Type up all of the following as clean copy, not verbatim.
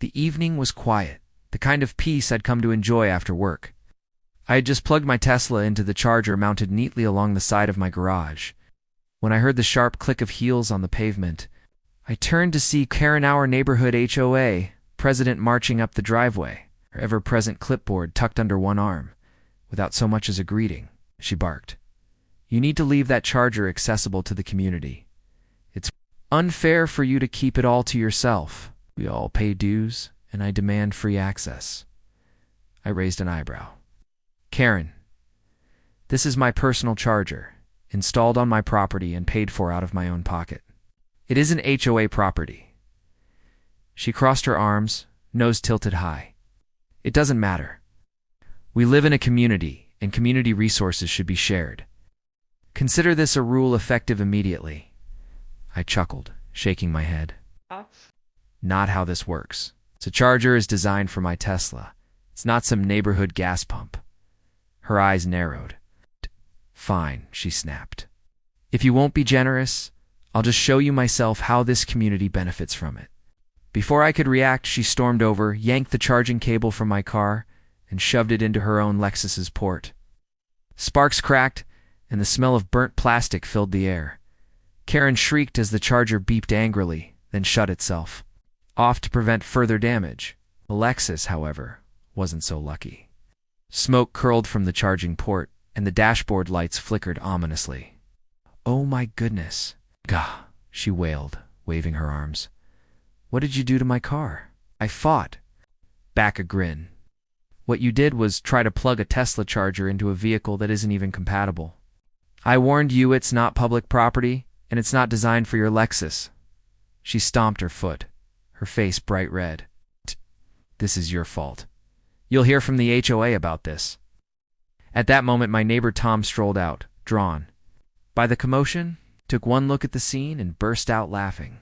The evening was quiet, the kind of peace I'd come to enjoy after work. I had just plugged my Tesla into the charger mounted neatly along the side of my garage. When I heard the sharp click of heels on the pavement, I turned to see Karen, our neighborhood HOA president, marching up the driveway, her ever-present clipboard tucked under one arm. Without so much as a greeting, she barked, "You need to leave that charger accessible to the community. It's unfair for you to keep it all to yourself. We all pay dues, and I demand free access." I raised an eyebrow. "Karen, this is my personal charger, installed on my property and paid for out of my own pocket. It isn't HOA property." She crossed her arms, nose tilted high. "It doesn't matter. We live in a community, and community resources should be shared. Consider this a rule effective immediately." I chuckled, shaking my head. "Not how this works. The charger is designed for my Tesla. It's not some neighborhood gas pump." Her eyes narrowed. "Fine," she snapped. "If you won't be generous, I'll just show you myself how this community benefits from it." Before I could react, she stormed over, yanked the charging cable from my car, and shoved it into her own Lexus's port. Sparks cracked, and the smell of burnt plastic filled the air. Karen shrieked as the charger beeped angrily, then shut itself, off to prevent further damage. The Lexus, however, wasn't so lucky. Smoke curled from the charging port, and the dashboard lights flickered ominously. "Oh my goodness." "Gah," she wailed, waving her arms. "What did you do to my car?" I fought back a grin. "What you did was try to plug a Tesla charger into a vehicle that isn't even compatible. I warned you it's not public property, and it's not designed for your Lexus." She stomped her foot, her face bright red. "This is your fault. You'll hear from the HOA about this." At that moment, my neighbor Tom strolled out, drawn by the commotion, took one look at the scene, and burst out laughing.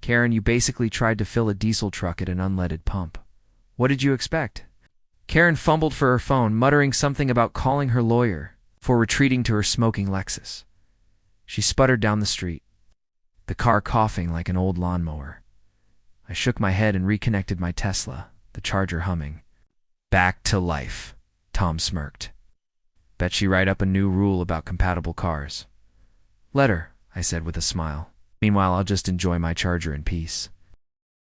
"Karen, you basically tried to fill a diesel truck at an unleaded pump. What did you expect?" Karen fumbled for her phone, muttering something about calling her lawyer, before retreating to her smoking Lexus. She sputtered down the street, the car coughing like an old lawnmower. I shook my head and reconnected my Tesla, the charger humming. "Back to life," Tom smirked. "Bet she write up a new rule about compatible cars." "Let her," I said with a smile. "Meanwhile, I'll just enjoy my charger in peace."